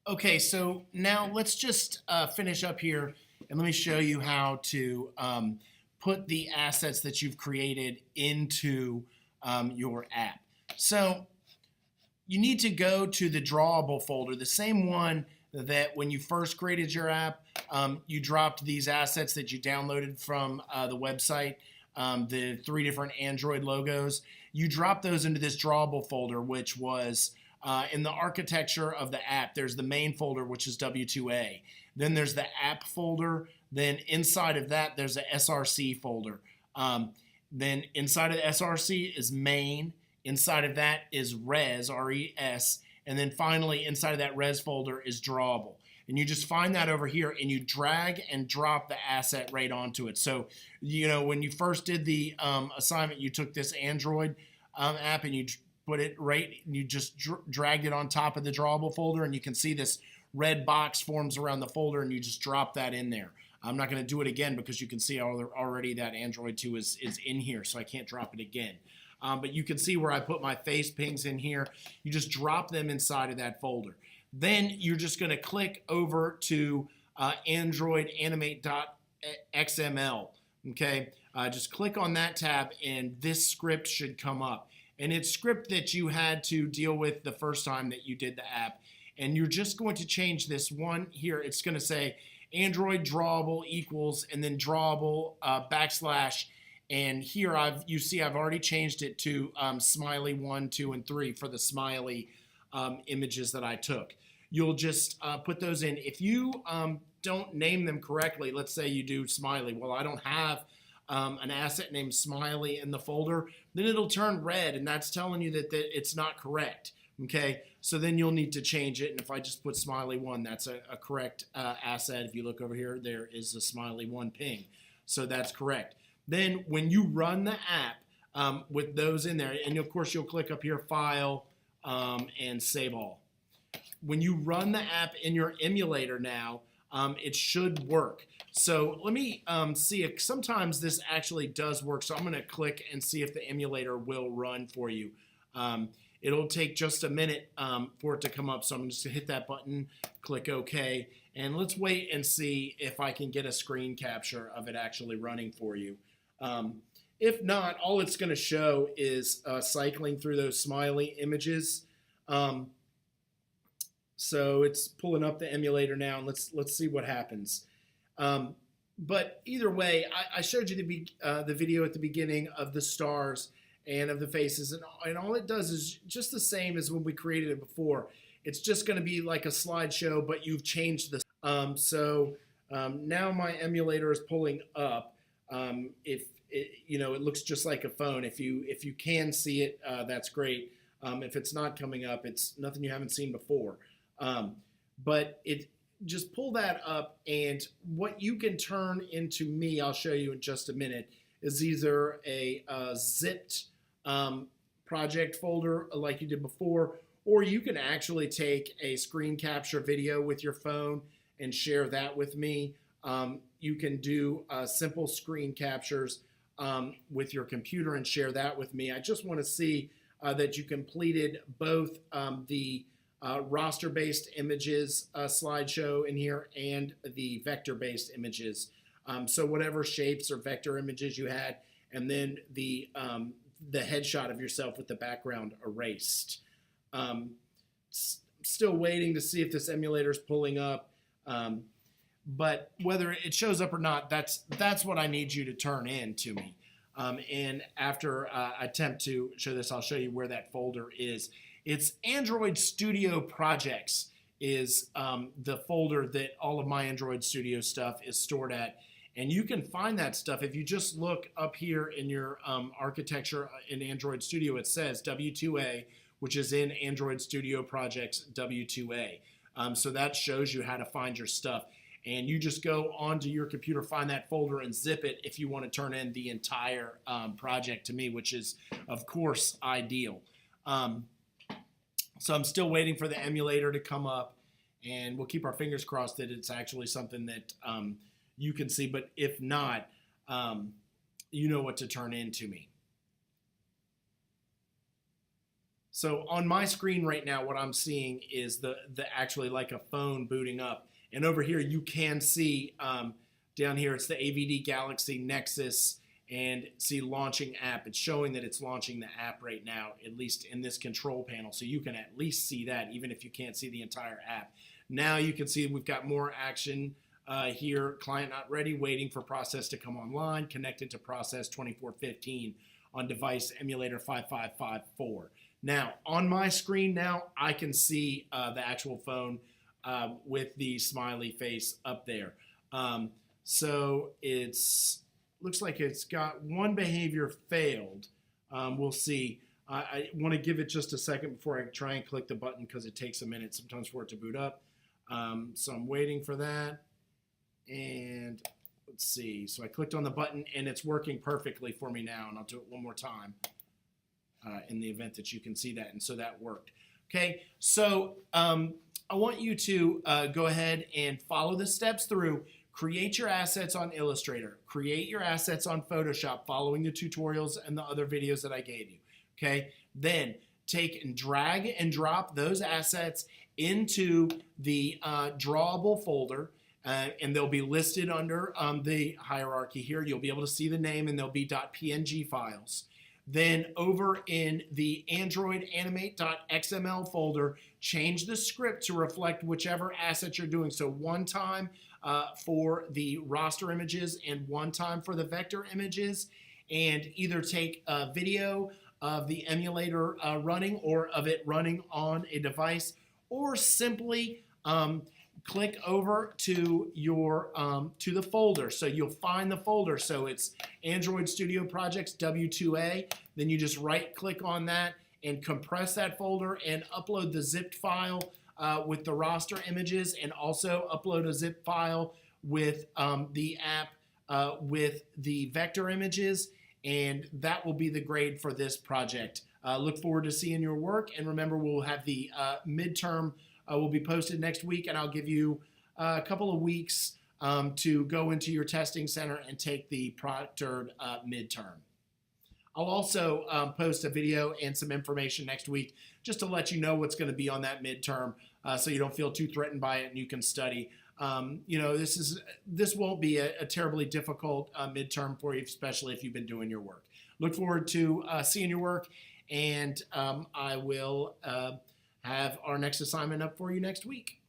Okay, so now let's just finish up here and let me show you how to put the assets that you've created into your app. So you need to go to the drawable folder, the same one that when you first created your app, you dropped these assets that you downloaded from the website, the 3 different Android logos. You drop those into this drawable folder, which was in the architecture of the app. There's the main folder, which is W2A. Then there's the app folder. Then inside of that, there's a SRC folder. Then inside of the SRC is main. Inside of that is res, R-E-S. And then finally, inside of that res folder is drawable. And you just find that over here and you drag and drop the asset right onto it. So, you know, when you first did the assignment, you took this Android app and you put it right, you just dragged it on top of the drawable folder, and you can see this red box forms around the folder, and you just drop that in there. I'm not going to do it again because you can see already that Android 2 is in here, so I can't drop it again. But you can see where I put my face pings in here. You just drop them inside of that folder. Then you're just going to click over to Android animate.xml. Okay, just click on that tab, and this script should come up. And it's script that you had to deal with the first time that you did the app. And you're just going to change this one here. It's going to say Android drawable equals, and then drawable backslash. And here you see I've already changed it to smiley 1, 2, and 3 for the smiley images that I took. You'll just put those in. If you don't name them correctly, let's say you do smiley. Well, I don't have an asset named smiley in the folder, then it'll turn red, and that's telling you that it's not correct. Okay, so then you'll need to change it. And if I just put smiley 1, that's a correct asset. If you look over here, there is a smiley 1 ping. So that's correct. Then when you run the app with those in there, and of course you'll click up here, File, and Save All. When you run the app in your emulator now, it should work. So let me see if sometimes this actually does work. So I'm going to click and see if the emulator will run for you. It'll take just a minute for it to come up. So I'm just going to hit that button, click OK, and let's wait and see if I can get a screen capture of it actually running for you. If not, all it's going to show is cycling through those smiley images. So it's pulling up the emulator now, and let's see what happens. But either way, I showed you the video at the beginning of the stars and of the faces, and all it does is just the same as when we created it before. It's just going to be like a slideshow, but you've changed the. Now my emulator is pulling up. If it, it looks just like a phone. If you can see it, that's great. If it's not coming up, it's nothing you haven't seen before. But it just pull that up, and what you can turn into me, I'll show you in just a minute, is either a zipped project folder like you did before, or you can actually take a screen capture video with your phone and share that with me. You can do simple screen captures with your computer and share that with me. I just want to see that you completed both the raster-based images slideshow in here and the vector-based images. So whatever shapes or vector images you had, and then the headshot of yourself with the background erased. Still waiting to see if this emulator is pulling up. But whether it shows up or not, that's what I need you to turn in to me. And after I attempt to show this, I'll show you where that folder is. It's Android Studio Projects is the folder that all of my Android Studio stuff is stored at. And you can find that stuff if you just look up here in your architecture in Android Studio. It says W2A, which is in Android Studio Projects W2A. So that shows you how to find your stuff. And you just go onto your computer, find that folder, and zip it if you want to turn in the entire project to me, which is, of course, ideal. So I'm still waiting for the emulator to come up, and we'll keep our fingers crossed that it's actually something that you can see. But if not, you know what to turn in to me. So on my screen right now, what I'm seeing is the actually like a phone booting up. And over here, you can see down here, it's the AVD Galaxy Nexus and see launching app. It's showing that it's launching the app right now, at least in this control panel. So you can at least see that, even if you can't see the entire app. Now you can see we've got more action here. Client not ready, waiting for process to come online, connected to process 2415 on device emulator 5554. Now, on my screen now, I can see the actual phone with the smiley face up there. So it's looks like it's got one behavior failed. We'll see. I want to give it just a second before I try and click the button because it takes a minute sometimes for it to boot up. So I'm waiting for that. And let's see. So I clicked on the button and it's working perfectly for me now. And I'll do it one more time in the event that you can see that. And so that worked. Okay, so I want you to go ahead and follow the steps through. Create your assets on Illustrator. Create your assets on Photoshop following the tutorials and the other videos that I gave you. Okay, then take and drag and drop those assets into the drawable folder. And they'll be listed under the hierarchy here. You'll be able to see the name and they'll be .png files. Then over in the Android animate.xml folder, change the script to reflect whichever asset you're doing. So one time for the raster images and one time for the vector images, and either take a video of the emulator running or of it running on a device, or simply click over to your to the folder. So you'll find the folder. So it's Android Studio Projects W2A. Then you just right click on that and compress that folder and upload the zipped file with the raster images, and also upload a zip file with the app with the vector images, and that will be the grade for this project. Look forward to seeing your work, and remember, we'll have the midterm will be posted next week, and I'll give you a couple of weeks to go into your testing center and take the proctored midterm. I'll also post a video and some information next week just to let you know what's going to be on that midterm, so you don't feel too threatened by it and you can study. You know, this won't be a terribly difficult midterm for you, especially if you've been doing your work. Look forward to seeing your work, and I will have our next assignment up for you next week.